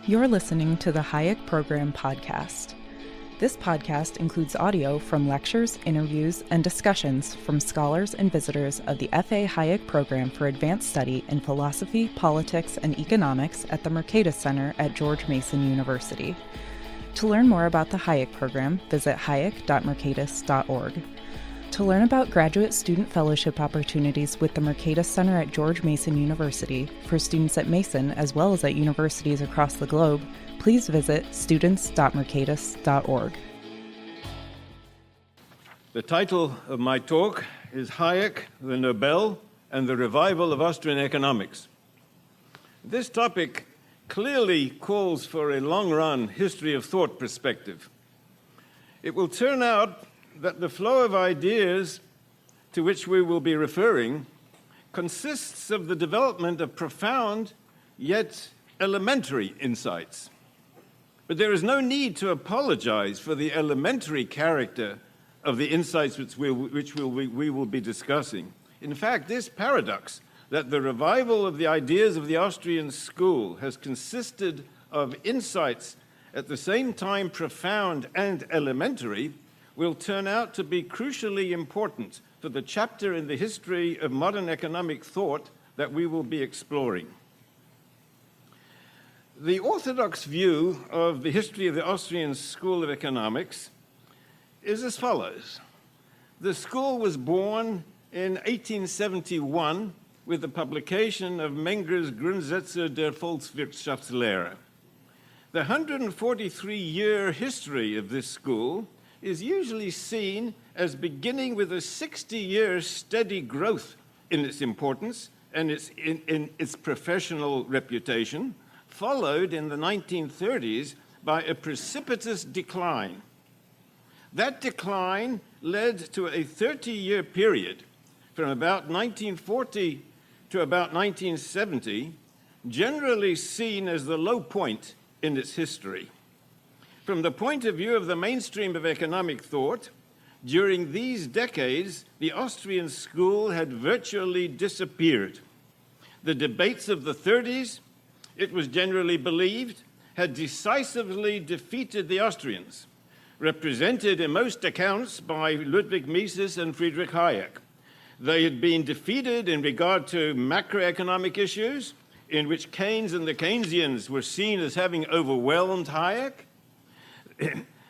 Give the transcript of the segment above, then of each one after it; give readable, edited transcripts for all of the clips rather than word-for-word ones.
You're listening to the Hayek Program podcast. This podcast includes audio from lectures, interviews, and discussions from scholars and visitors of the F.A. Hayek Program for Advanced Study in Philosophy, Politics, and Economics at the Mercatus Center at George Mason University. To learn more about the Hayek Program, visit hayek.mercatus.org. To learn about graduate student fellowship opportunities with the Mercatus Center at George Mason University for students at Mason as well as at universities across the globe, please visit students.mercatus.org. The title of my talk is Hayek, the Nobel, and the Revival of Austrian Economics. This topic clearly calls for a long-run history of thought perspective. It will turn out that the flow of ideas to which we will be referring consists of the development of profound yet elementary insights. But there is no need to apologize for the elementary character of the insights which we will be discussing. In fact, this paradox that the revival of the ideas of the Austrian school has consisted of insights at the same time profound and elementary will turn out to be crucially important for the chapter in the history of modern economic thought that we will be exploring. The orthodox view of the history of the Austrian School of Economics is as follows. The school was born in 1871 with the publication of Menger's Grundsätze der Volkswirtschaftslehre. The 143-year history of this school is usually seen as beginning with a 60-year steady growth in its importance and in its professional reputation, followed in the 1930s by a precipitous decline. That decline led to a 30-year period from about 1940 to about 1970, generally seen as the low point in its history. From the point of view of the mainstream of economic thought, during these decades, the Austrian school had virtually disappeared. The debates of the 30s, it was generally believed, had decisively defeated the Austrians, represented in most accounts by Ludwig Mises and Friedrich Hayek. They had been defeated in regard to macroeconomic issues, in which Keynes and the Keynesians were seen as having overwhelmed Hayek.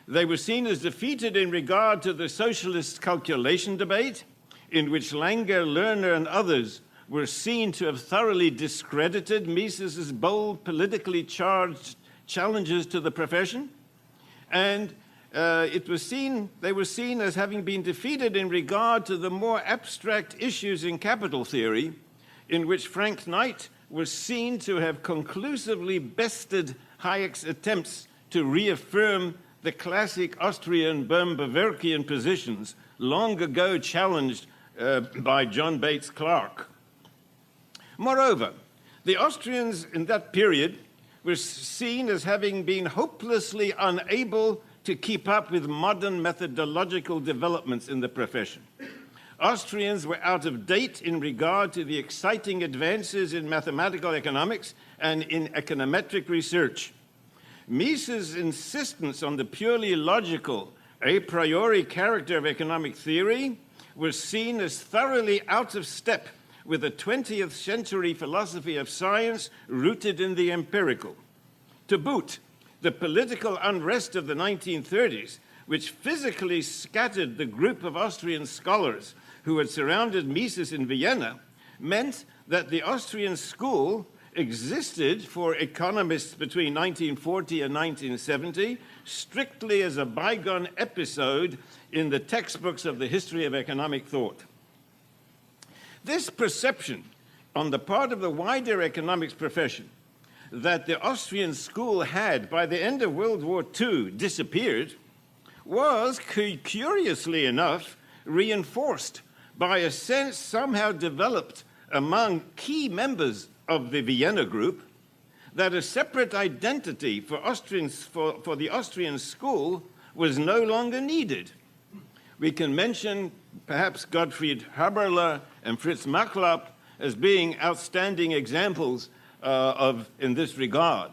They were seen as defeated in regard to the socialist calculation debate, in which Langer, Lerner, and others were seen to have thoroughly discredited Mises's bold, politically charged challenges to the profession. And they were seen as having been defeated in regard to the more abstract issues in capital theory, in which Frank Knight was seen to have conclusively bested Hayek's attempts to reaffirm the classic Austrian Böhm-Bawerkian positions long ago challenged by John Bates Clark. Moreover, the Austrians in that period were seen as having been hopelessly unable to keep up with modern methodological developments in the profession. Austrians were out of date in regard to the exciting advances in mathematical economics and in econometric research. Mises' insistence on the purely logical, a priori character of economic theory was seen as thoroughly out of step with a 20th century philosophy of science rooted in the empirical. To boot, the political unrest of the 1930s, which physically scattered the group of Austrian scholars who had surrounded Mises in Vienna, meant that the Austrian school existed for economists between 1940 and 1970 strictly as a bygone episode in the textbooks of the history of economic thought. This perception on the part of the wider economics profession that the Austrian school had, by the end of World War II, disappeared was, curiously enough, reinforced by a sense somehow developed among key members of the Vienna group that a separate identity for the Austrian school was no longer needed. We can mention perhaps Gottfried Haberler and Fritz Machlap as being outstanding examples in this regard.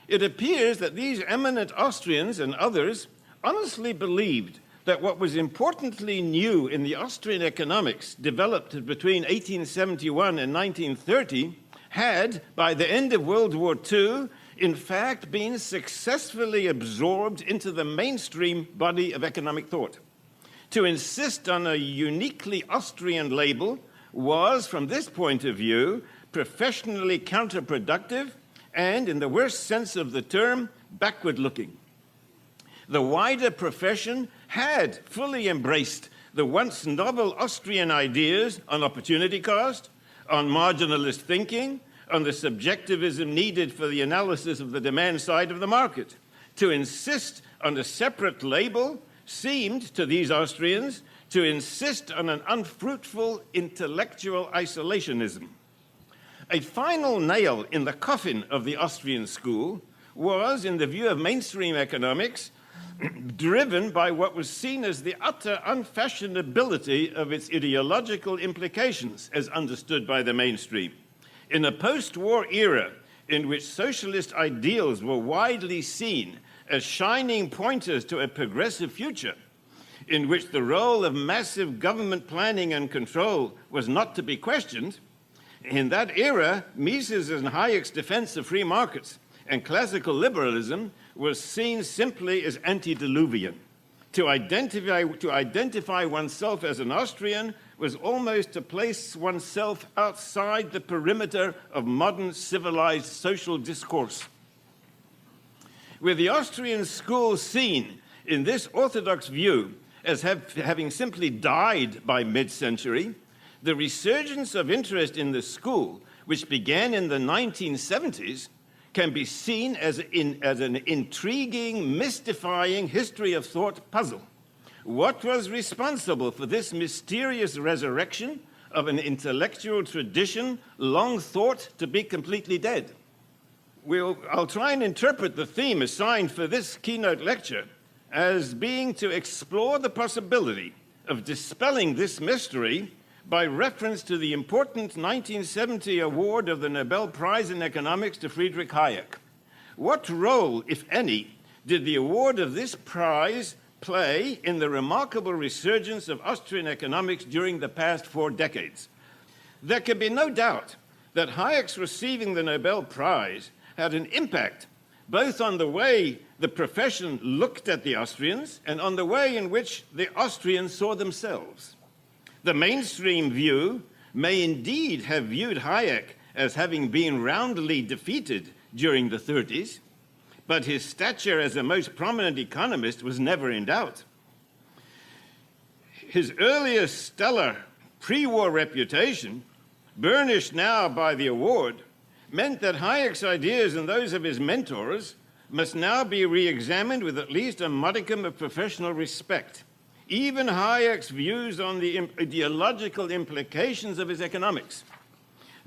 It appears that these eminent Austrians and others honestly believed that what was importantly new in the Austrian economics developed between 1871 and 1930 had, by the end of World War II, in fact been successfully absorbed into the mainstream body of economic thought. To insist on a uniquely Austrian label was, from this point of view, professionally counterproductive and, in the worst sense of the term, backward-looking. The wider profession had fully embraced the once novel Austrian ideas on opportunity cost, on marginalist thinking, on the subjectivism needed for the analysis of the demand side of the market. To insist on a separate label seemed, to these Austrians, to insist on an unfruitful intellectual isolationism. A final nail in the coffin of the Austrian school was, in the view of mainstream economics, driven by what was seen as the utter unfashionability of its ideological implications as understood by the mainstream. In a post-war era in which socialist ideals were widely seen as shining pointers to a progressive future, in which the role of massive government planning and control was not to be questioned, in that era, Mises and Hayek's defense of free markets and classical liberalism was seen simply as antediluvian. To identify oneself as an Austrian was almost to place oneself outside the perimeter of modern civilized social discourse. With the Austrian school seen in this orthodox view as having simply died by mid-century, the resurgence of interest in the school, which began in the 1970s, can be seen as an intriguing, mystifying history of thought puzzle. What was responsible for this mysterious resurrection of an intellectual tradition long thought to be completely dead? I'll try and interpret the theme assigned for this keynote lecture as being to explore the possibility of dispelling this mystery by reference to the important 1970 award of the Nobel Prize in Economics to Friedrich Hayek. What role, if any, did the award of this prize play in the remarkable resurgence of Austrian economics during the past 4 decades? There can be no doubt that Hayek's receiving the Nobel Prize had an impact both on the way the profession looked at the Austrians and on the way in which the Austrians saw themselves. The mainstream view may indeed have viewed Hayek as having been roundly defeated during the 30s, but his stature as a most prominent economist was never in doubt. His earlier stellar pre-war reputation, burnished now by the award, meant that Hayek's ideas and those of his mentors must now be re-examined with at least a modicum of professional respect. Even Hayek's views on the ideological implications of his economics,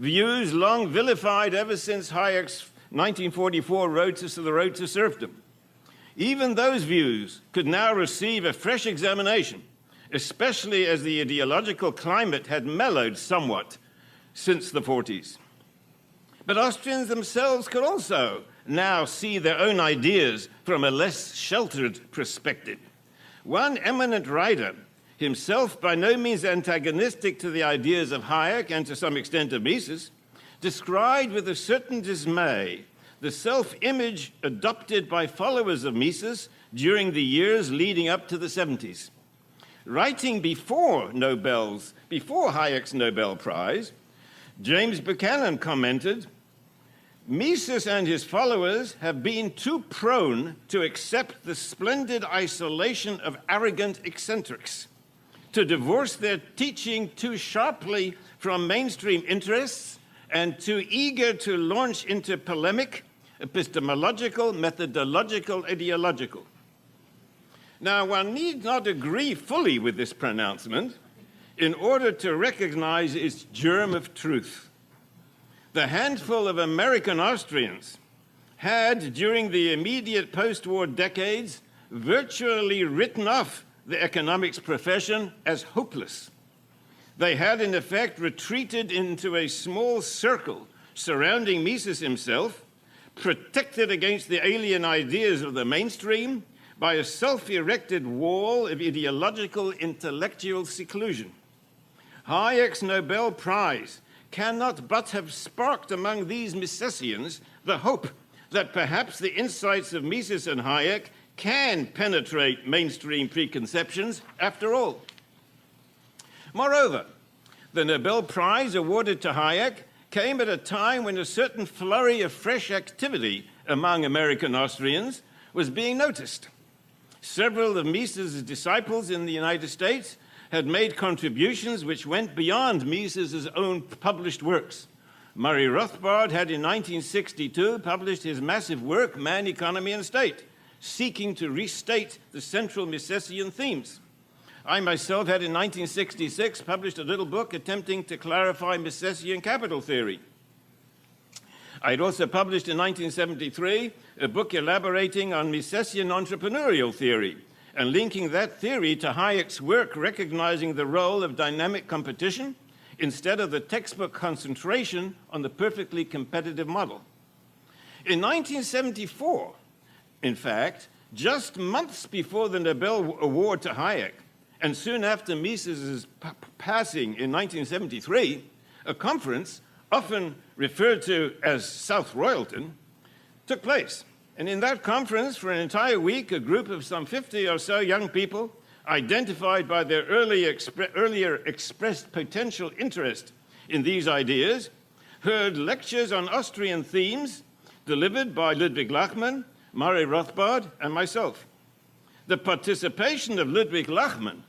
views long vilified ever since Hayek's 1944 road to serfdom. Even those views could now receive a fresh examination, especially as the ideological climate had mellowed somewhat since the 40s. But Austrians themselves could also now see their own ideas from a less sheltered perspective. One eminent writer, himself by no means antagonistic to the ideas of Hayek and to some extent of Mises, described with a certain dismay the self-image adopted by followers of Mises during the years leading up to the 70s. Writing before Hayek's Nobel Prize, James Buchanan commented, "Mises and his followers have been too prone to accept the splendid isolation of arrogant eccentrics, to divorce their teaching too sharply from mainstream interests, and too eager to launch into polemic, epistemological, methodological, ideological." Now, one need not agree fully with this pronouncement in order to recognize its germ of truth. The handful of American Austrians had, during the immediate post-war decades, virtually written off the economics profession as hopeless. They had, in effect, retreated into a small circle surrounding Mises himself, protected against the alien ideas of the mainstream by a self-erected wall of ideological intellectual seclusion. Hayek's Nobel Prize cannot but have sparked among these Misesians the hope that perhaps the insights of Mises and Hayek can penetrate mainstream preconceptions after all. Moreover, the Nobel Prize awarded to Hayek came at a time when a certain flurry of fresh activity among American Austrians was being noticed. Several of Mises' disciples in the United States had made contributions which went beyond Mises' own published works. Murray Rothbard had in 1962 published his massive work, Man, Economy, and State, seeking to restate the central Misesian themes. I myself had in 1966 published a little book attempting to clarify Misesian capital theory. I had also published in 1973 a book elaborating on Misesian entrepreneurial theory and linking that theory to Hayek's work recognizing the role of dynamic competition instead of the textbook concentration on the perfectly competitive model. In 1974, in fact, just months before the Nobel Award to Hayek, and soon after Mises' passing in 1973, a conference, often referred to as South Royalton, took place. And in that conference, for an entire week, a group of some 50 or so young people, identified by their earlier expressed potential interest in these ideas, heard lectures on Austrian themes delivered by Ludwig Lachmann, Murray Rothbard, and myself. The participation of Ludwig Lachmann,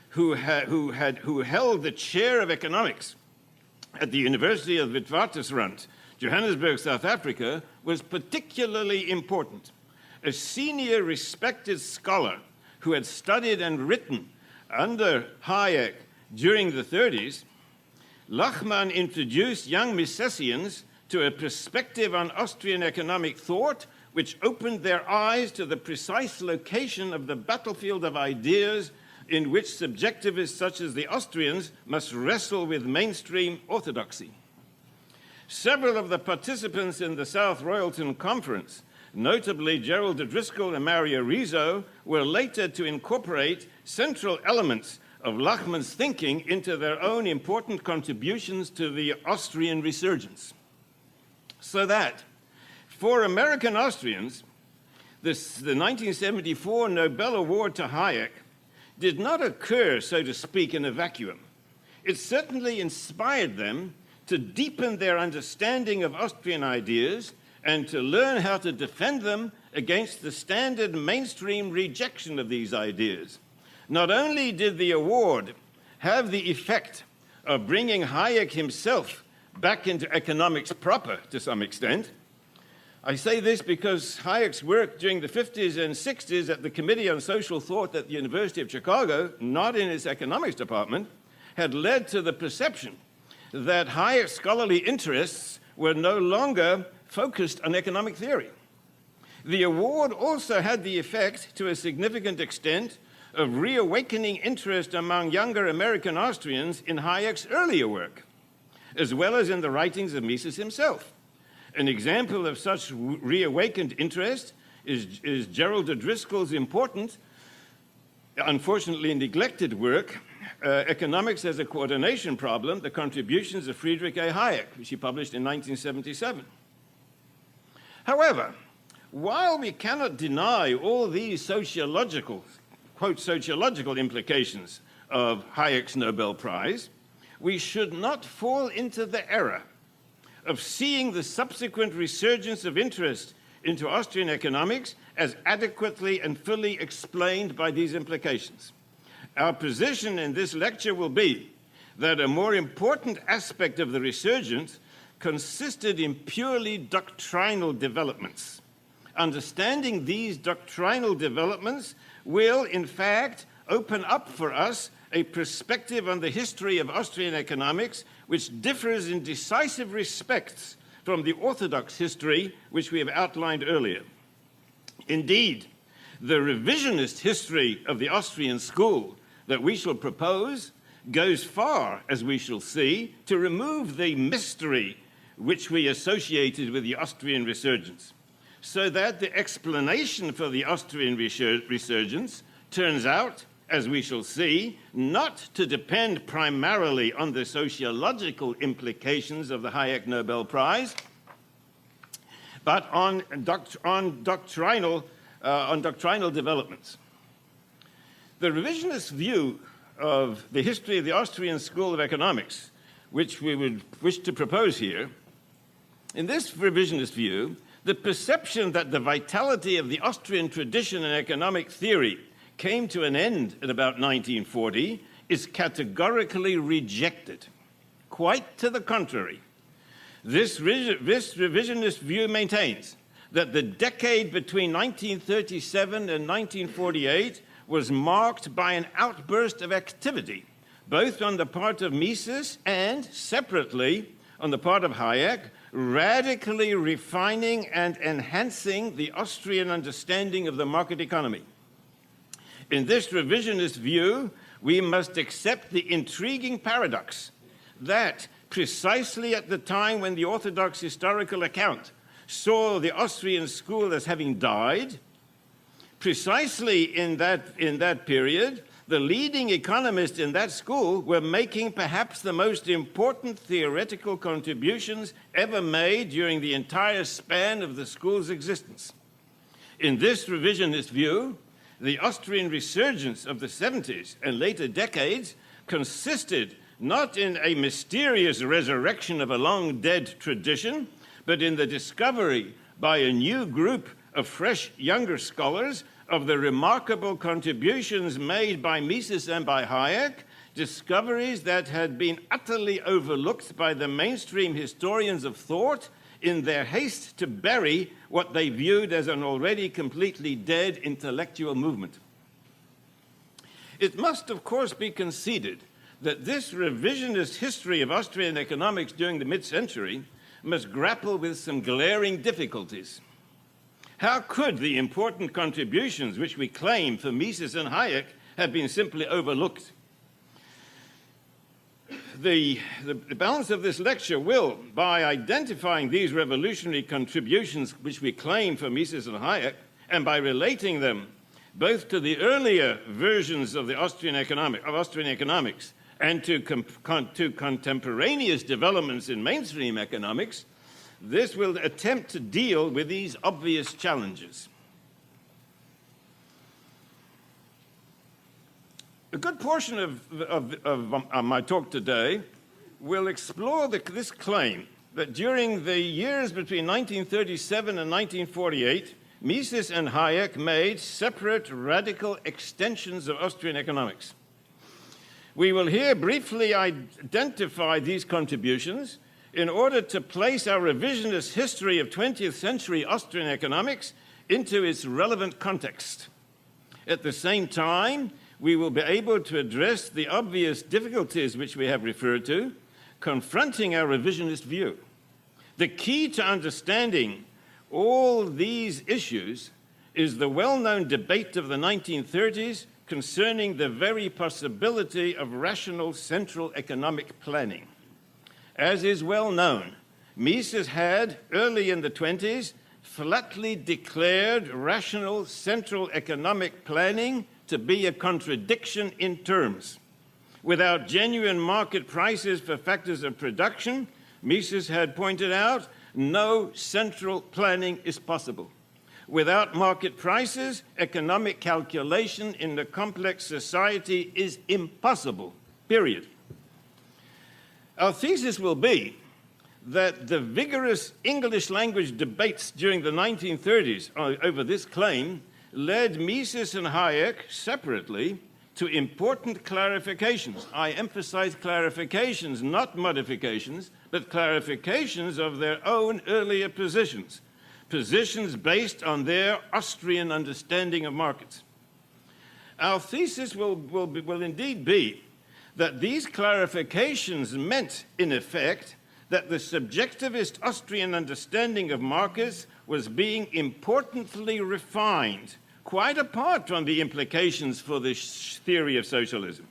who held the chair of economics at the University of Witwatersrand, Johannesburg, South Africa, was particularly important. A senior respected scholar who had studied and written under Hayek during the 30s, Lachmann introduced young Misesians to a perspective on Austrian economic thought which opened their eyes to the precise location of the battlefield of ideas in which subjectivists such as the Austrians must wrestle with mainstream orthodoxy. Several of the participants in the South Royalton Conference, notably Gerald de Driscoll and Mario Rizzo, were later to incorporate central elements of Lachmann's thinking into their own important contributions to the Austrian resurgence. So that, for American Austrians, the 1974 Nobel Award to Hayek did not occur, so to speak, in a vacuum. It certainly inspired them to deepen their understanding of Austrian ideas and to learn how to defend them against the standard mainstream rejection of these ideas. Not only did the award have the effect of bringing Hayek himself back into economics proper to some extent. I say this because Hayek's work during the 50s and 60s at the Committee on Social Thought at the University of Chicago, not in its economics department, had led to the perception that Hayek's scholarly interests were no longer focused on economic theory. The award also had the effect, to a significant extent, of reawakening interest among younger American Austrians in Hayek's earlier work, as well as in the writings of Mises himself. An example of such reawakened interest is Gerald de Driscoll's important, unfortunately neglected work, Economics as a Coordination Problem, The Contributions of Friedrich A. Hayek, which he published in 1977. However, while we cannot deny all these sociological, quote, sociological implications of Hayek's Nobel Prize, we should not fall into the error of seeing the subsequent resurgence of interest into Austrian economics as adequately and fully explained by these implications. Our position in this lecture will be that a more important aspect of the resurgence consisted in purely doctrinal developments. Understanding these doctrinal developments will, in fact, open up for us a perspective on the history of Austrian economics which differs in decisive respects from the orthodox history which we have outlined earlier. Indeed, the revisionist history of the Austrian school that we shall propose goes far, as we shall see, to remove the mystery which we associated with the Austrian resurgence, so that the explanation for the Austrian resurgence turns out, as we shall see, not to depend primarily on the sociological implications of the Hayek Nobel Prize, but on doctrinal developments. The revisionist view of the history of the Austrian School of Economics, which we would wish to propose here, in this revisionist view, the perception that the vitality of the Austrian tradition in economic theory came to an end at about 1940 is categorically rejected. Quite to the contrary. This revisionist view maintains that the decade between 1937 and 1948 was marked by an outburst of activity, both on the part of Mises and, separately, on the part of Hayek, radically refining and enhancing the Austrian understanding of the market economy. In this revisionist view, we must accept the intriguing paradox that precisely at the time when the orthodox historical account saw the Austrian school as having died, precisely in that period, the leading economists in that school were making perhaps the most important theoretical contributions ever made during the entire span of the school's existence. In this revisionist view, the Austrian resurgence of the 70s and later decades consisted not in a mysterious resurrection of a long-dead tradition, but in the discovery by a new group of fresh younger scholars of the remarkable contributions made by Mises and by Hayek, discoveries that had been utterly overlooked by the mainstream historians of thought in their haste to bury what they viewed as an already completely dead intellectual movement. It must, of course, be conceded that this revisionist history of Austrian economics during the mid-century must grapple with some glaring difficulties. How could the important contributions which we claim for Mises and Hayek have been simply overlooked? The balance of this lecture will, by identifying these revolutionary contributions which we claim for Mises and Hayek, and by relating them both to the earlier versions of Austrian economics and to contemporaneous developments in mainstream economics, this will attempt to deal with these obvious challenges. A good portion of my talk today will explore this claim that during the years between 1937 and 1948, Mises and Hayek made separate radical extensions of Austrian economics. We will here briefly identify these contributions in order to place our revisionist history of 20th century Austrian economics into its relevant context. At the same time, we will be able to address the obvious difficulties which we have referred to, confronting our revisionist view. The key to understanding all these issues is the well-known debate of the 1930s concerning the very possibility of rational central economic planning. As is well known, Mises had, early in the 20s, flatly declared rational central economic planning to be a contradiction in terms. Without genuine market prices for factors of production, Mises had pointed out, no central planning is possible. Without market prices, economic calculation in a complex society is impossible, period. Our thesis will be that the vigorous English language debates during the 1930s over this claim led Mises and Hayek separately to important clarifications. I emphasize clarifications, not modifications, but clarifications of their own earlier positions based on their Austrian understanding of markets. Our thesis will indeed be that these clarifications meant, in effect, that the subjectivist Austrian understanding of markets was being importantly refined, quite apart from the implications for the theory of socialism.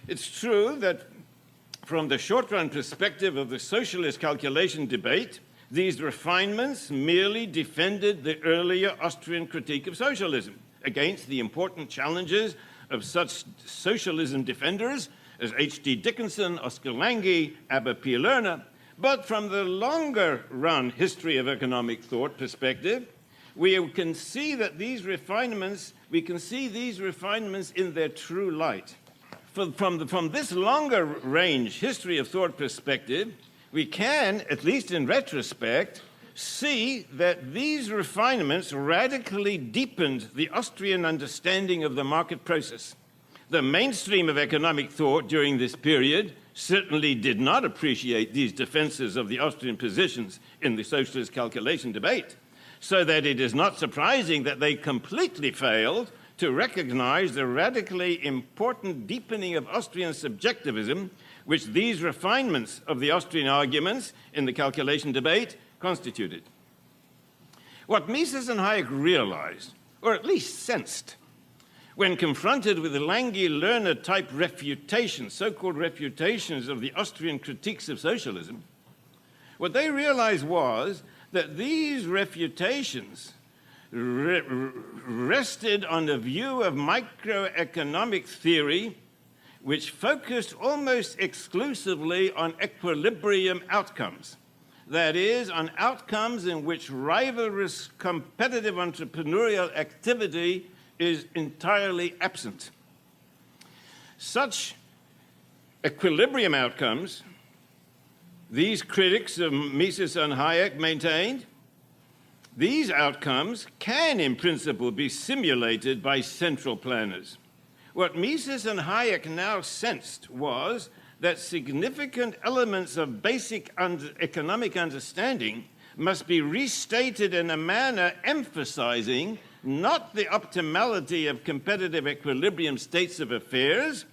It's true that From the short-run perspective of the socialist calculation debate, these refinements merely defended the earlier Austrian critique of socialism against the important challenges of such socialism defenders as H.D. Dickinson, Oskar Lange, Abba P. Lerner. But from the longer-run history of economic thought perspective, we can see these refinements in their true light. From this longer-range history of thought perspective, we can, at least in retrospect, see that these refinements radically deepened the Austrian understanding of the market process. The mainstream of economic thought during this period certainly did not appreciate these defenses of the Austrian positions in the socialist calculation debate, so that it is not surprising that they completely failed to recognize the radically important deepening of Austrian subjectivism which these refinements of the Austrian arguments in the calculation debate constituted. What Mises and Hayek realized, or at least sensed, when confronted with the Lange-Lerner type refutations, so-called refutations of the Austrian critiques of socialism, what they realized was that these refutations rested on a view of microeconomic theory which focused almost exclusively on equilibrium outcomes. That is, on outcomes in which rivalrous competitive entrepreneurial activity is entirely absent. Such equilibrium outcomes, these critics of Mises and Hayek maintained, these outcomes can in principle be simulated by central planners. What Mises and Hayek now sensed was that significant elements of basic economic understanding must be restated in a manner emphasizing not the optimality of competitive equilibrium states of affairs,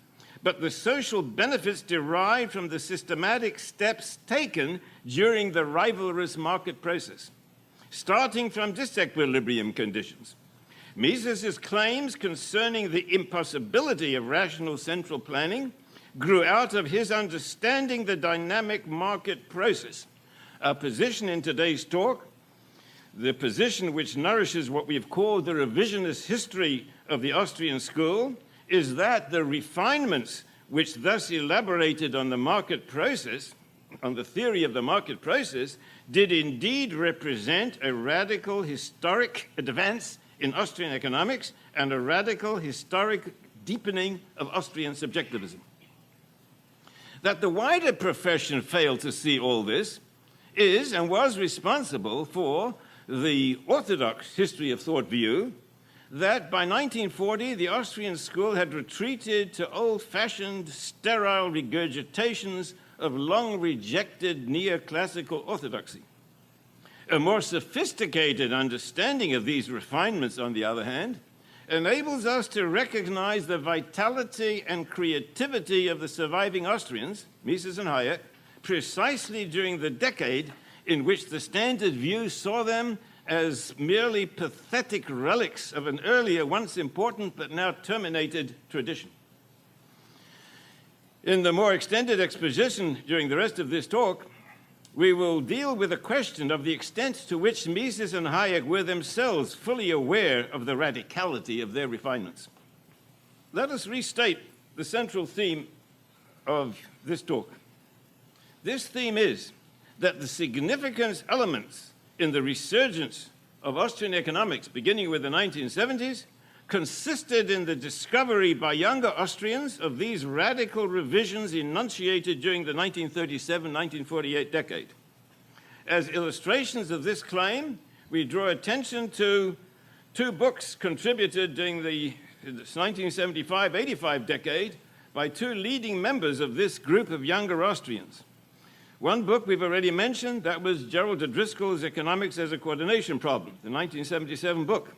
but the social benefits derived from the systematic steps taken during the rivalrous market process, starting from disequilibrium conditions. Mises's claims concerning the impossibility of rational central planning grew out of his understanding the dynamic market process. Our position in today's talk, the position which nourishes what we have called the revisionist history of the Austrian school, is that the refinements which thus elaborated on the market process, on the theory of the market process, did indeed represent a radical historic advance in Austrian economics and a radical historic deepening of Austrian subjectivism. That the wider profession failed to see all this is and was responsible for the orthodox history of thought view that by 1940 the Austrian school had retreated to old-fashioned, sterile regurgitations of long-rejected neoclassical orthodoxy. A more sophisticated understanding of these refinements, on the other hand, enables us to recognize the vitality and creativity of the surviving Austrians, Mises and Hayek, precisely during the decade in which the standard view saw them as merely pathetic relics of an earlier, once important but now terminated tradition. In the more extended exposition during the rest of this talk, we will deal with the question of the extent to which Mises and Hayek were themselves fully aware of the radicality of their refinements. Let us restate the central theme of this talk. This theme is that the significant elements in the resurgence of Austrian economics, beginning with the 1970s, consisted in the discovery by younger Austrians of these radical revisions enunciated during the 1937-1948 decade. As illustrations of this claim, we draw attention to two books contributed during the 1975-85 decade by two leading members of this group of younger Austrians. One book we've already mentioned, that was Gerald Driscoll's Economics as a Coordination Problem, the 1977 book,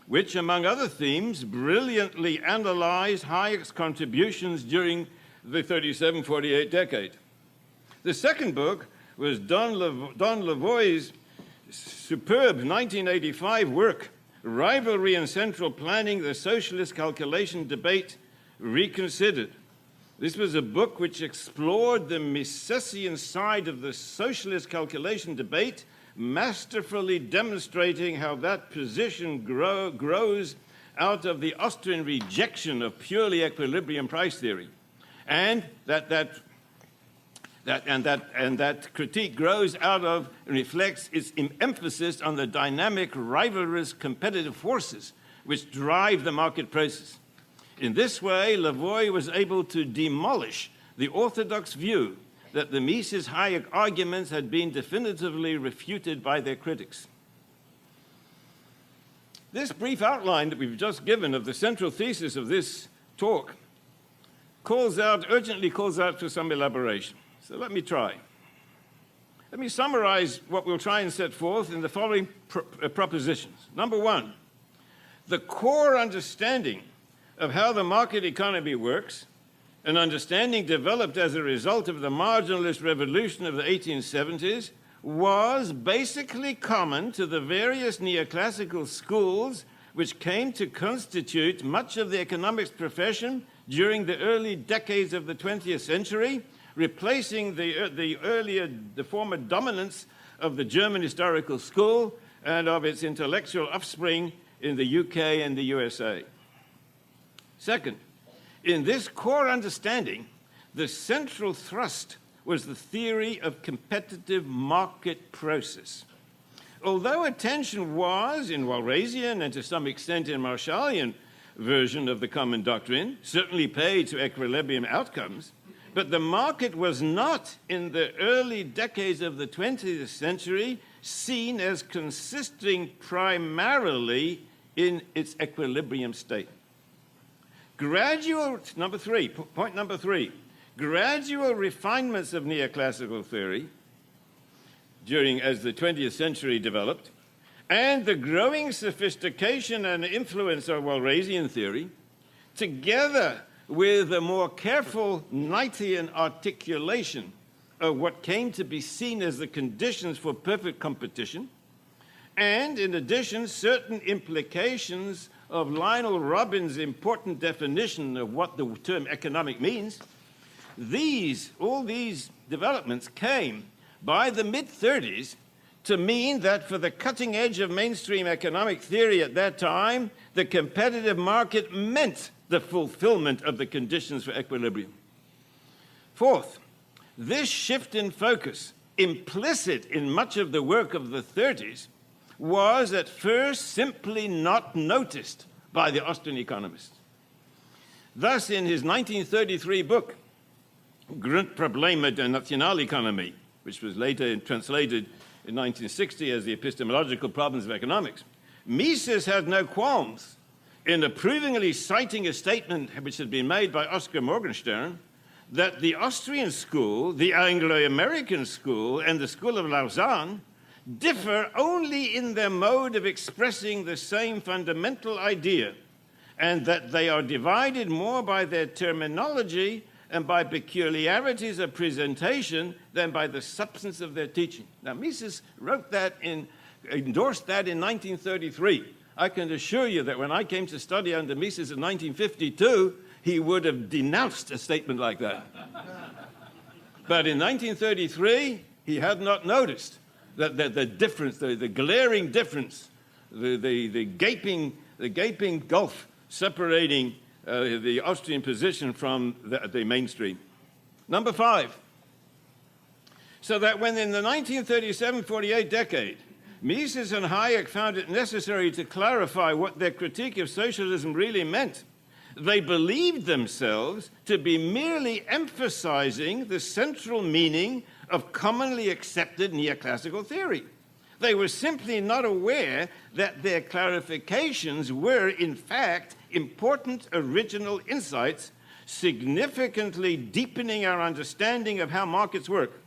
which, among other themes, brilliantly analyzed Hayek's contributions during the 37-48 decade. The second book was Don Lavoie's superb 1985 work, Rivalry and Central Planning, the Socialist Calculation Debate Reconsidered. This was a book which explored the Misesian side of the socialist calculation debate, masterfully demonstrating how that position grows out of the Austrian rejection of purely equilibrium price theory, and that critique grows out of and reflects its emphasis on the dynamic, rivalrous, competitive forces which drive the market process. In this way, Lavoie was able to demolish the orthodox view that the Mises-Hayek arguments had been definitively refuted by their critics. This brief outline that we've just given of the central thesis of this talk urgently calls out for some elaboration. So let me try. Let me summarize what we'll try and set forth in the following propositions. Number one, the core understanding of how the market economy works, an understanding developed as a result of the marginalist revolution of the 1870s, was basically common to the various neoclassical schools which came to constitute much of the economics profession during the early decades of the 20th century, replacing the former dominance of the German historical school and of its intellectual offspring in the UK and the USA. Second, in this core understanding, the central thrust was the theory of competitive market process. Although attention was, in Walrasian and to some extent in Marshallian version of the common doctrine, certainly paid to equilibrium outcomes, but the market was not, in the early decades of the 20th century, seen as consisting primarily in its equilibrium state. Point number three, gradual refinements of neoclassical theory as the 20th century developed, and the growing sophistication and influence of Walrasian theory, together with a more careful Knightian articulation of what came to be seen as the conditions for perfect competition, and in addition, certain implications of Lionel Robbins' important definition of what the term economic means, all these developments came by the mid-30s to mean that for the cutting edge of mainstream economic theory at that time, the competitive market meant the fulfillment of the conditions for equilibrium. Fourth, this shift in focus, implicit in much of the work of the 30s, was at first simply not noticed by the Austrian economists. Thus, in his 1933 book, Grundprobleme der Nationalökonomie, which was later translated in 1960 as the epistemological problems of economics, Mises had no qualms in approvingly citing a statement which had been made by Oscar Morgenstern that the Austrian school, the Anglo-American school, and the school of Lausanne differ only in their mode of expressing the same fundamental idea, and that they are divided more by their terminology and by peculiarities of presentation than by the substance of their teaching. Now, Mises endorsed that in 1933. I can assure you that when I came to study under Mises in 1952, he would have denounced a statement like that. But in 1933, he had not noticed that the difference, the glaring difference, the gaping gulf separating the Austrian position from the mainstream. Number 5, so that when in the 1937-48 decade, Mises and Hayek found it necessary to clarify what their critique of socialism really meant, they believed themselves to be merely emphasizing the central meaning of commonly accepted neoclassical theory. They were simply not aware that their clarifications were, in fact, important original insights, significantly deepening our understanding of how markets work.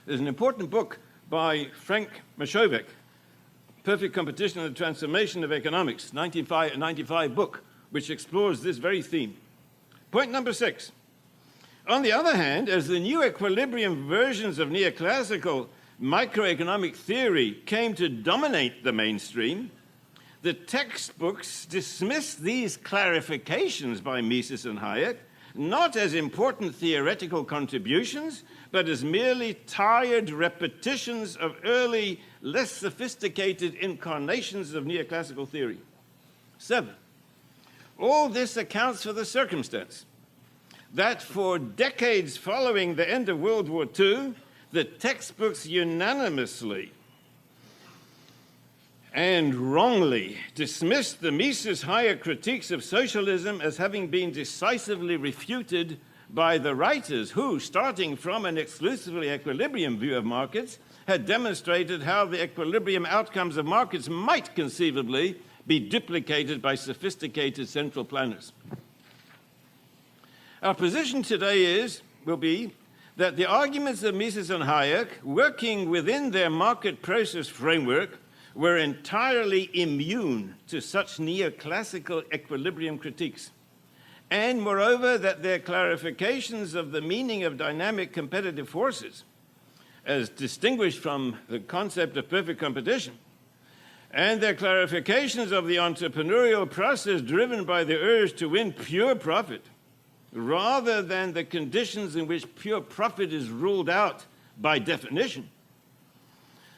There's an important book by Frank Mashovek, Perfect Competition and the Transformation of Economics, 1995 book, which explores this very theme. Point number 6. On the other hand, as the new equilibrium versions of neoclassical microeconomic theory came to dominate the mainstream, the textbooks dismissed these clarifications by Mises and Hayek not as important theoretical contributions, but as merely tired repetitions of early, less sophisticated incarnations of neoclassical theory. 7. All this accounts for the circumstance that for decades following the end of World War II, the textbooks unanimously and wrongly dismissed the Mises-Hayek critiques of socialism as having been decisively refuted by the writers who, starting from an exclusively equilibrium view of markets, had demonstrated how the equilibrium outcomes of markets might conceivably be duplicated by sophisticated central planners. Our position today will be that the arguments of Mises and Hayek, working within their market process framework, were entirely immune to such neoclassical equilibrium critiques. And moreover, that their clarifications of the meaning of dynamic competitive forces, as distinguished from the concept of perfect competition, and their clarifications of the entrepreneurial process driven by the urge to win pure profit, rather than the conditions in which pure profit is ruled out by definition,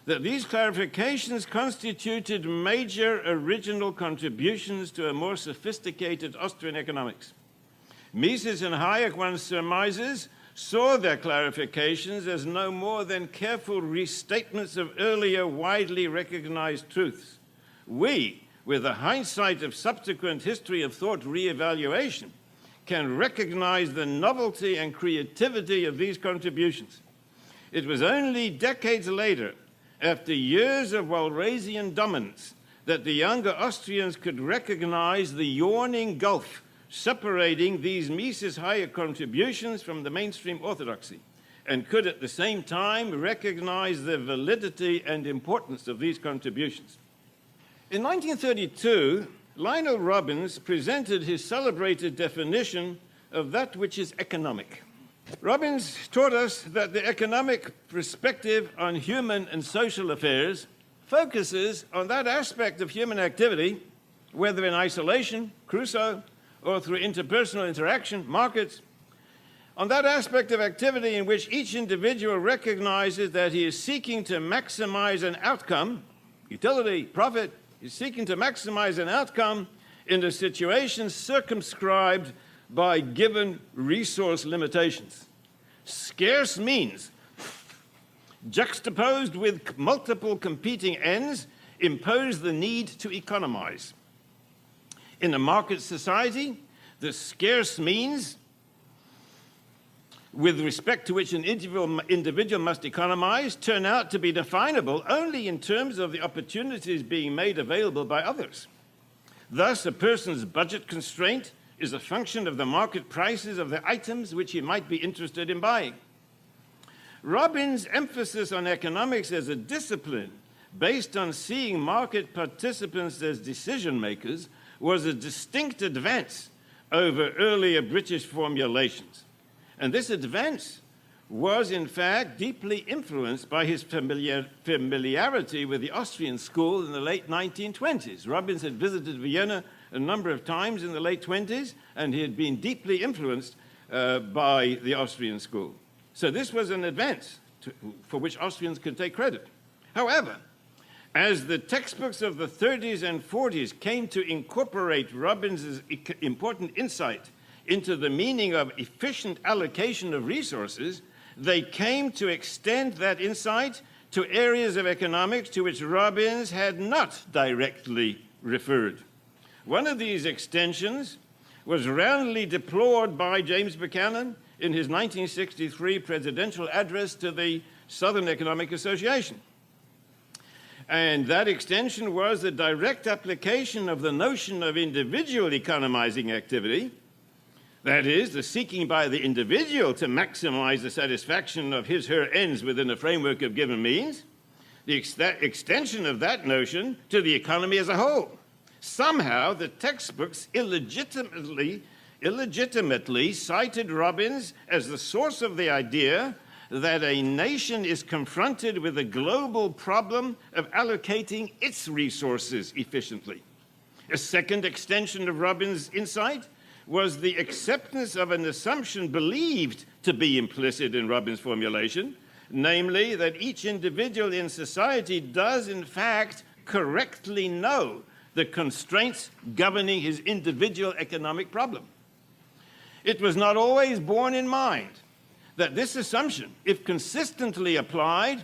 that these clarifications constituted major original contributions to a more sophisticated Austrian economics. Mises and Hayek, one surmises, saw their clarifications as no more than careful restatements of earlier widely recognized truths. We, with the hindsight of subsequent history of thought re-evaluation, can recognize the novelty and creativity of these contributions. It was only decades later, after years of Walrasian dominance, that the younger Austrians could recognize the yawning gulf separating these Mises-Hayek contributions from the mainstream orthodoxy, and could at the same time recognize the validity and importance of these contributions. In 1932, Lionel Robbins presented his celebrated definition of that which is economic. Robbins taught us that the economic perspective on human and social affairs focuses on that aspect of human activity, whether in isolation, Crusoe, or through interpersonal interaction, markets, on that aspect of activity in which each individual recognizes that he is seeking to maximize an outcome, utility, profit, is seeking to maximize an outcome in a situation circumscribed by given resource limitations. Scarce means, juxtaposed with multiple competing ends, impose the need to economize. In a market society, the scarce means, with respect to which an individual must economize, turn out to be definable only in terms of the opportunities being made available by others. Thus, a person's budget constraint is a function of the market prices of the items which he might be interested in buying. Robbins' emphasis on economics as a discipline based on seeing market participants as decision makers was a distinct advance over earlier British formulations. And this advance was, in fact, deeply influenced by his familiarity with the Austrian school in the late 1920s. Robbins had visited Vienna a number of times in the late 20s, and he had been deeply influenced by the Austrian school. So this was an advance for which Austrians could take credit. However, as the textbooks of the 30s and 40s came to incorporate Robbins' important insight into the meaning of efficient allocation of resources, they came to extend that insight to areas of economics to which Robbins had not directly referred. One of these extensions was roundly deplored by James Buchanan in his 1963 presidential address to the Southern Economic Association. And that extension was the direct application of the notion of individual economizing activity, that is, the seeking by the individual to maximize the satisfaction of his/her ends within a framework of given means, the extension of that notion to the economy as a whole. Somehow, the textbooks illegitimately cited Robbins as the source of the idea that a nation is confronted with a global problem of allocating its resources efficiently. A second extension of Robbins' insight was the acceptance of an assumption believed to be implicit in Robbins' formulation, namely that each individual in society does in fact correctly know the constraints governing his individual economic problem. It was not always borne in mind that this assumption, if consistently applied,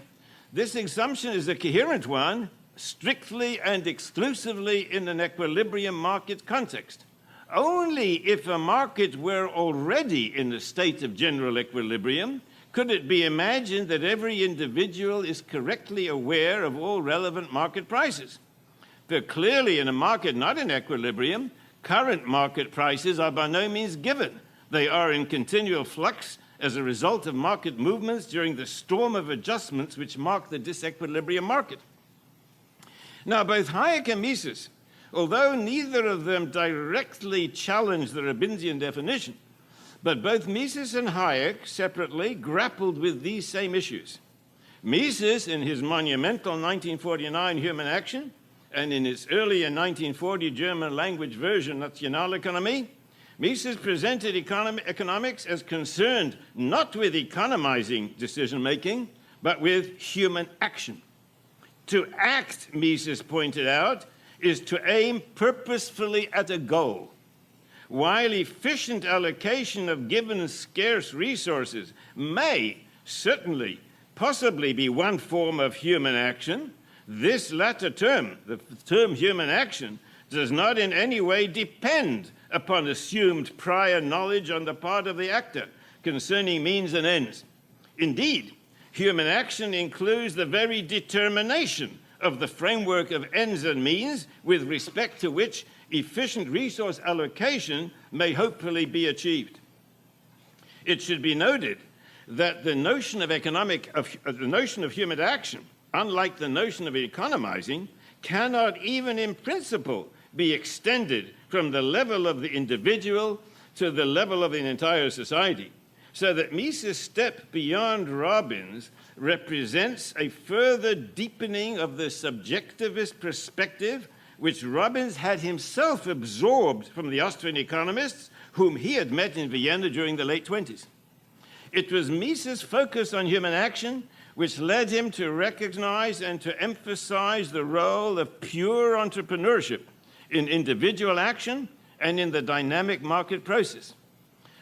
this assumption is a coherent one, strictly and exclusively in an equilibrium market context. Only if a market were already in a state of general equilibrium could it be imagined that every individual is correctly aware of all relevant market prices. But clearly in a market not in equilibrium, current market prices are by no means given. They are in continual flux as a result of market movements during the storm of adjustments which mark the disequilibrium market. Now, both Hayek and Mises, although neither of them directly challenged the Robbinsian definition, but both Mises and Hayek separately grappled with these same issues. Mises, in his monumental 1949 Human Action, and in its earlier 1940 German language version, Nationalökonomie, Mises presented economics as concerned not with economizing decision-making, but with human action. To act, Mises pointed out, is to aim purposefully at a goal. While efficient allocation of given scarce resources may certainly, possibly be one form of human action, this latter term, the term human action, does not in any way depend upon assumed prior knowledge on the part of the actor concerning means and ends. Indeed, human action includes the very determination of the framework of ends and means with respect to which efficient resource allocation may hopefully be achieved. It should be noted that the notion of human action, unlike the notion of economizing, cannot even in principle be extended from the level of the individual to the level of an entire society, so that Mises' step beyond Robbins represents a further deepening of the subjectivist perspective which Robbins had himself absorbed from the Austrian economists whom he had met in Vienna during the late 20s. It was Mises' focus on human action which led him to recognize and to emphasize the role of pure entrepreneurship in individual action and in the dynamic market process.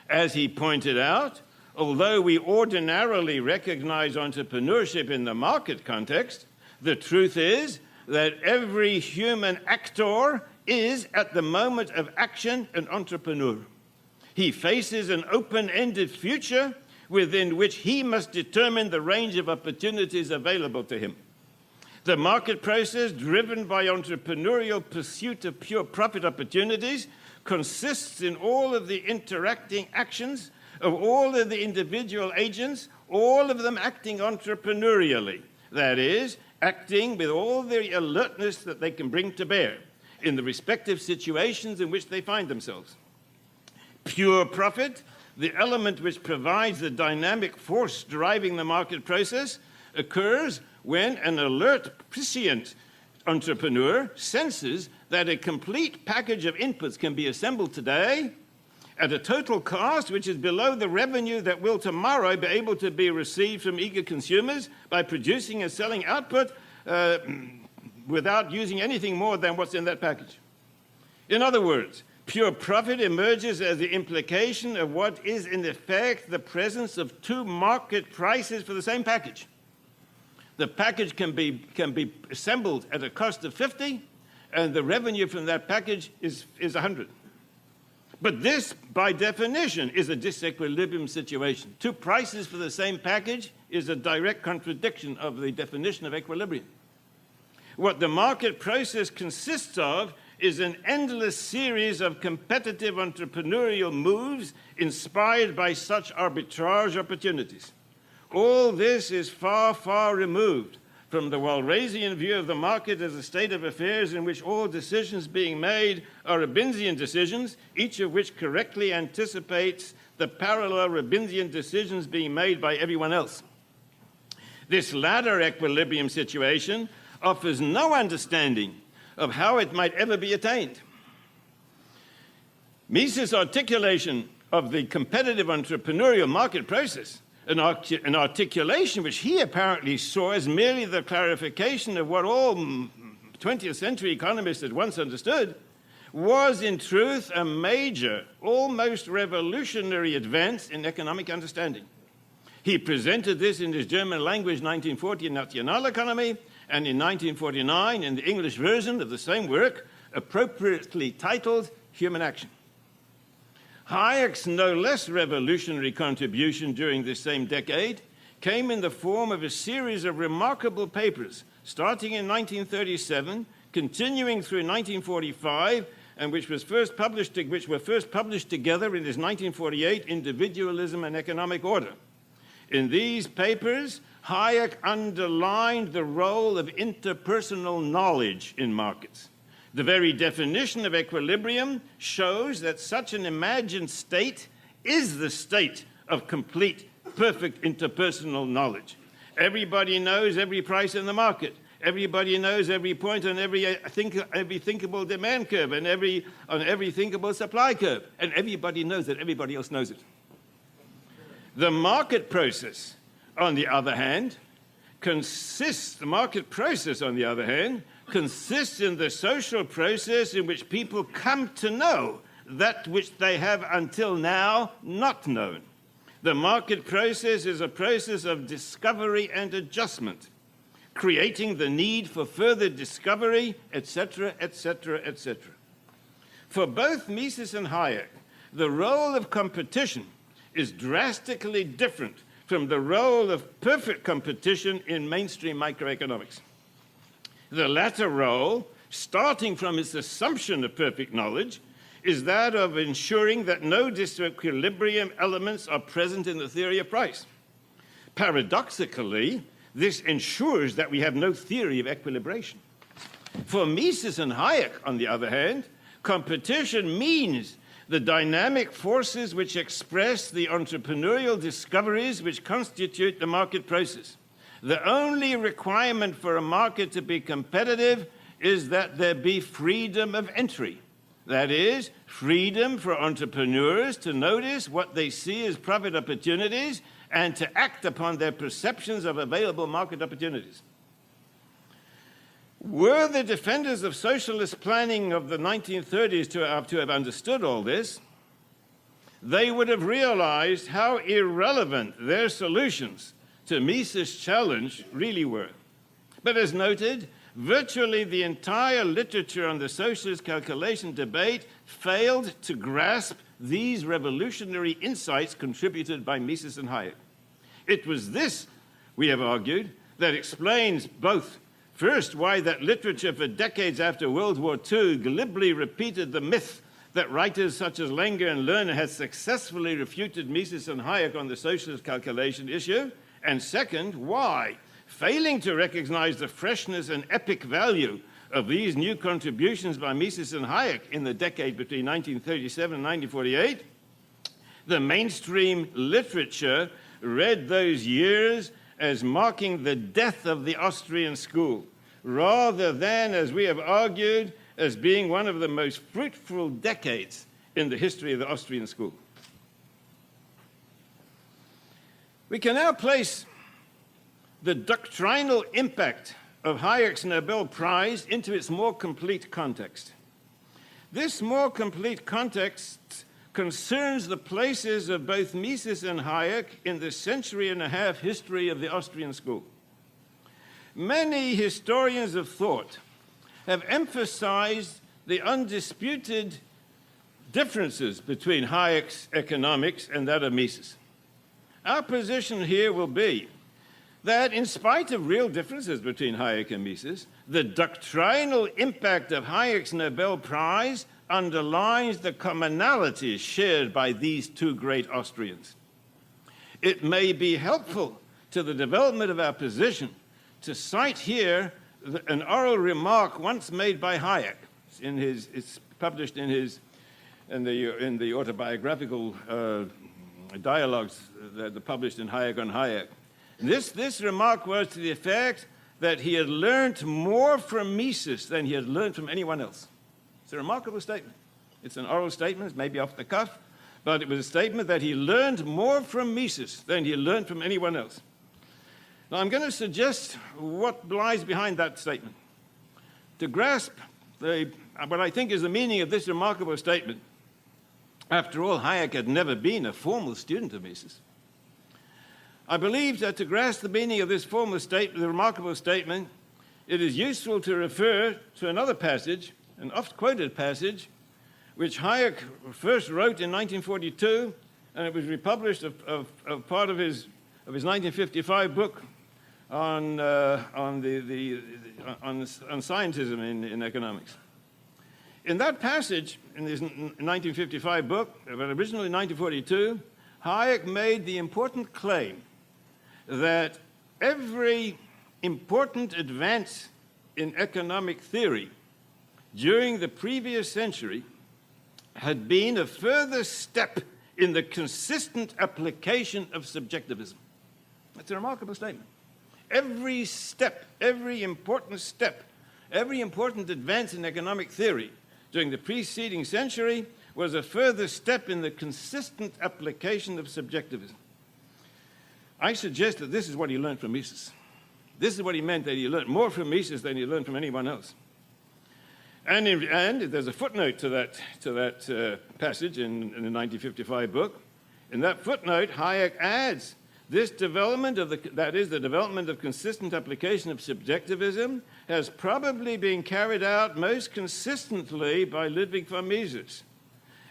As he pointed out, although we ordinarily recognize entrepreneurship in the market context, the truth is that every human actor is, at the moment of action, an entrepreneur. He faces an open-ended future within which he must determine the range of opportunities available to him. The market process, driven by entrepreneurial pursuit of pure profit opportunities, consists in all of the interacting actions of all of the individual agents, all of them acting entrepreneurially. That is, acting with all the alertness that they can bring to bear in the respective situations in which they find themselves. Pure profit, the element which provides the dynamic force driving the market process, occurs when an alert, prescient entrepreneur senses that a complete package of inputs can be assembled today at a total cost which is below the revenue that will tomorrow be able to be received from eager consumers by producing and selling output without using anything more than what's in that package. In other words, pure profit emerges as the implication of what is in effect the presence of two market prices for the same package. The package can be assembled at a cost of 50, and the revenue from that package is 100. But this, by definition, is a disequilibrium situation. Two prices for the same package is a direct contradiction of the definition of equilibrium. What the market process consists of is an endless series of competitive entrepreneurial moves inspired by such arbitrage opportunities. All this is far, far removed from the Walrasian view of the market as a state of affairs in which all decisions being made are Robbinsian decisions, each of which correctly anticipates the parallel Robbinsian decisions being made by everyone else. This latter equilibrium situation offers no understanding of how it might ever be attained. Mises' articulation of the competitive entrepreneurial market process, an articulation which he apparently saw as merely the clarification of what all 20th century economists had once understood, was in truth a major, almost revolutionary advance in economic understanding. He presented this in his German language 1940 Nationaleconomie, and in 1949 in the English version of the same work, appropriately titled Human Action. Hayek's no less revolutionary contribution during this same decade came in the form of a series of remarkable papers, starting in 1937, continuing through 1945, and which were first published together in his 1948 Individualism and Economic Order. In these papers, Hayek underlined the role of interpersonal knowledge in markets. The very definition of equilibrium shows that such an imagined state is the state of complete, perfect interpersonal knowledge. Everybody knows every price in the market. Everybody knows every point on every thinkable demand curve and on every thinkable supply curve. And everybody knows that everybody else knows it. The market process, on the other hand, consists in the social process in which people come to know that which they have until now not known. The market process is a process of discovery and adjustment, creating the need for further discovery, etc., etc., etc. For both Mises and Hayek, the role of competition is drastically different from the role of perfect competition in mainstream microeconomics. The latter role, starting from its assumption of perfect knowledge, is that of ensuring that no disequilibrium elements are present in the theory of price. Paradoxically, this ensures that we have no theory of equilibration. For Mises and Hayek, on the other hand, competition means the dynamic forces which express the entrepreneurial discoveries which constitute the market process. The only requirement for a market to be competitive is that there be freedom of entry. That is, freedom for entrepreneurs to notice what they see as profit opportunities and to act upon their perceptions of available market opportunities. Were the defenders of socialist planning of the 1930s to have understood all this, they would have realized how irrelevant their solutions to Mises' challenge really were. But as noted, virtually the entire literature on the socialist calculation debate failed to grasp these revolutionary insights contributed by Mises and Hayek. It was this, we have argued, that explains both, first, why that literature for decades after World War II glibly repeated the myth that writers such as Langer and Lerner had successfully refuted Mises and Hayek on the socialist calculation issue, and second, why, failing to recognize the freshness and epic value of these new contributions by Mises and Hayek in the decade between 1937 and 1948, the mainstream literature read those years as marking the death of the Austrian school, rather than, as we have argued, as being one of the most fruitful decades in the history of the Austrian school. We can now place the doctrinal impact of Hayek's Nobel Prize into its more complete context. This more complete context concerns the places of both Mises and Hayek in the century-and-a-half history of the Austrian school. Many historians of thought have emphasized the undisputed differences between Hayek's economics and that of Mises. Our position here will be that in spite of real differences between Hayek and Mises, the doctrinal impact of Hayek's Nobel Prize underlines the commonalities shared by these two great Austrians. It may be helpful to the development of our position to cite here an oral remark once made by Hayek. It's published in the autobiographical dialogues that are published in Hayek on Hayek. This remark was to the effect that he had learned more from Mises than he had learned from anyone else. It's a remarkable statement. It's an oral statement, it's maybe off the cuff, but it was a statement that he learned more from Mises than he learned from anyone else. Now, I'm going to suggest what lies behind that statement. To grasp what I think is the meaning of this remarkable statement, after all, Hayek had never been a formal student of Mises. I believe that to grasp the meaning of this formal statement, the remarkable statement, it is useful to refer to another passage, an oft-quoted passage, which Hayek first wrote in 1942, and it was republished of part of his 1955 book on scientism in economics. In that passage, in his 1955 book, but originally in 1942, Hayek made the important claim that every important advance in economic theory during the previous century had been a further step in the consistent application of subjectivism. That's a remarkable statement. Every step, every important advance in economic theory during the preceding century was a further step in the consistent application of subjectivism. I suggest that this is what he learned from Mises. This is what he meant, that he learned more from Mises than he learned from anyone else. And there's a footnote to that passage in the 1955 book. In that footnote, Hayek adds, this development that is, the development of consistent application of subjectivism has probably been carried out most consistently by Ludwig von Mises.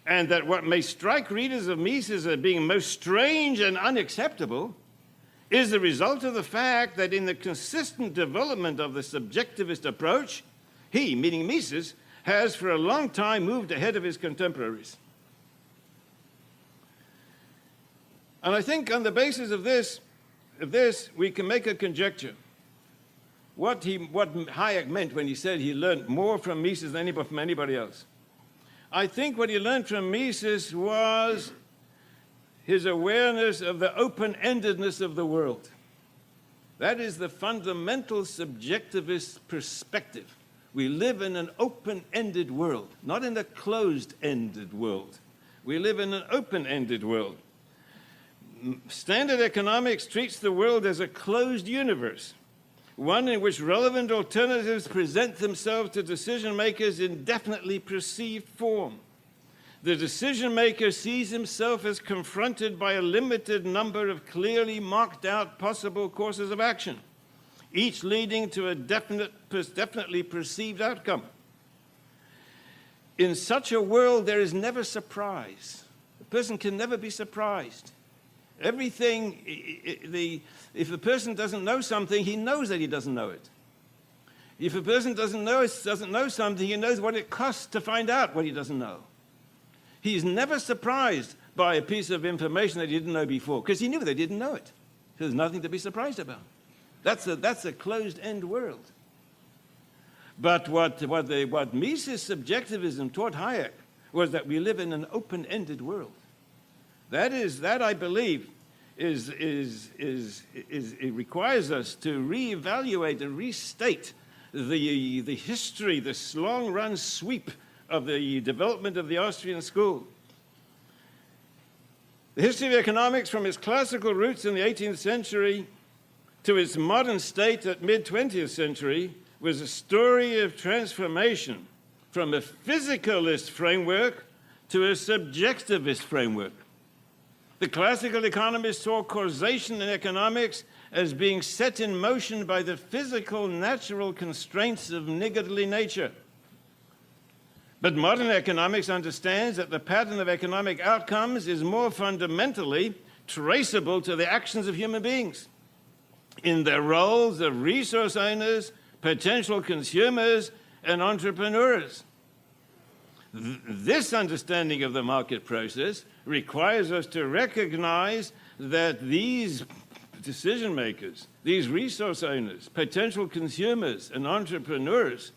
And that what may strike readers of Mises as being most strange and unacceptable is the result of the fact that in the consistent development of the subjectivist approach, he, meaning Mises, has for a long time moved ahead of his contemporaries. And I think on the basis of this, we can make a conjecture. What Hayek meant when he said he learned more from Mises than from anybody else. I think what he learned from Mises was his awareness of the open-endedness of the world. That is the fundamental subjectivist perspective. We live in an open-ended world, not in a closed-ended world. We live in an open-ended world. Standard economics treats the world as a closed universe, one in which relevant alternatives present themselves to decision makers in definitely perceived form. The decision maker sees himself as confronted by a limited number of clearly marked out possible courses of action, each leading to a definitely perceived outcome. In such a world, there is never surprise. A person can never be surprised. Everything, if a person doesn't know something, he knows that he doesn't know it. If a person doesn't know something, he knows what it costs to find out what he doesn't know. He's never surprised by a piece of information that he didn't know before, because he knew they didn't know it. So there's nothing to be surprised about. That's a closed-end world. But what Mises subjectivism taught Hayek was that we live in an open-ended world. That I believe it requires us to reevaluate and restate the history, this long-run sweep of the development of the Austrian school. The history of economics, from its classical roots in the 18th century to its modern state at mid-20th century, was a story of transformation from a physicalist framework to a subjectivist framework. The classical economists saw causation in economics as being set in motion by the physical, natural constraints of niggardly nature. But modern economics understands that the pattern of economic outcomes is more fundamentally traceable to the actions of human beings in their roles of resource owners, potential consumers, and entrepreneurs. This understanding of the market process requires us to recognize that these decision makers, these resource owners, potential consumers, and entrepreneurs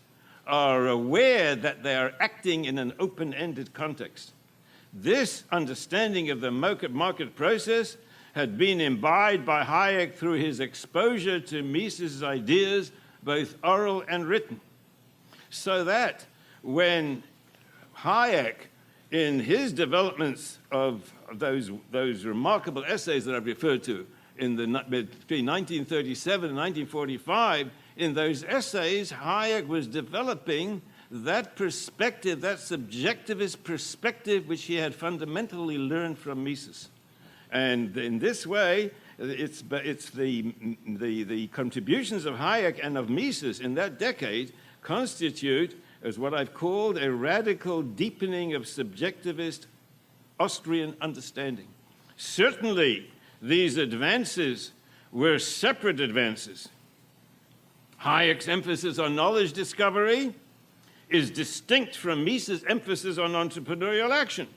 are aware that they are acting in an open-ended context. This understanding of the market process had been imbibed by Hayek through his exposure to Mises' ideas, both oral and written. So that when Hayek in his developments of those remarkable essays that I've referred to between 1937 and 1945, in those essays, Hayek was developing that perspective, that subjectivist perspective, which he had fundamentally learned from Mises. And in this way, it's the contributions of Hayek and of Mises in that decade constitute as what I've called a radical deepening of subjectivist Austrian understanding. Certainly, these advances were separate advances. Hayek's emphasis on knowledge discovery is distinct from Mises' emphasis on entrepreneurial action.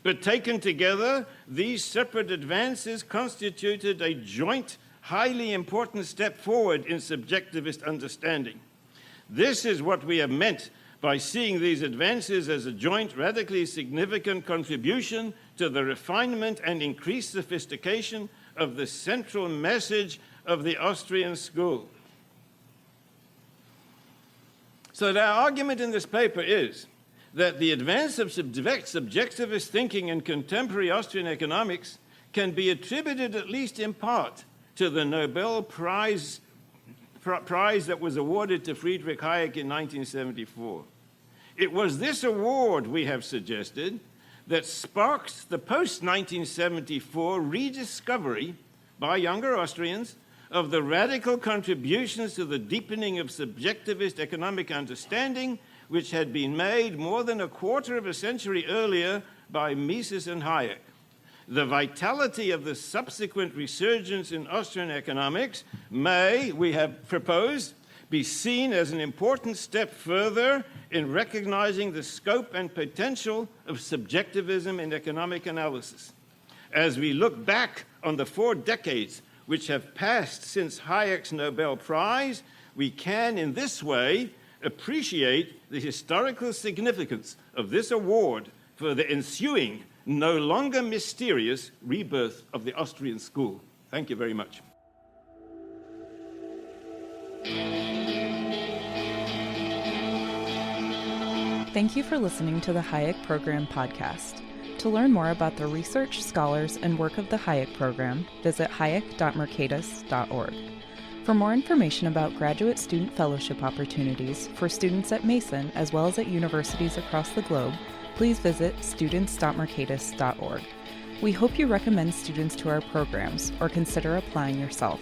But taken together, these separate advances constituted a joint, highly important step forward in subjectivist understanding. This is what we have meant by seeing these advances as a joint, radically significant contribution to the refinement and increased sophistication of the central message of the Austrian school. So the argument in this paper is that the advance of subjectivist thinking in contemporary Austrian economics can be attributed, at least in part, to the Nobel Prize that was awarded to Friedrich Hayek in 1974. It was this award, we have suggested, that sparked the post-1974 rediscovery by younger Austrians of the radical contributions to the deepening of subjectivist economic understanding which had been made more than a quarter of a century earlier by Mises and Hayek. The vitality of the subsequent resurgence in Austrian economics may, we have proposed, be seen as an important step further in recognizing the scope and potential of subjectivism in economic analysis. As we look back on the 4 decades which have passed since Hayek's Nobel Prize, we can, in this way, appreciate the historical significance of this award for the ensuing, no longer mysterious rebirth of the Austrian school. Thank you very much. Thank you for listening to the Hayek Program podcast. To learn more about the research, scholars, and work of the Hayek Program, visit hayek.mercatus.org. For more information about graduate student fellowship opportunities for students at Mason as well as at universities across the globe, please visit students.mercatus.org. We hope you recommend students to our programs or consider applying yourself.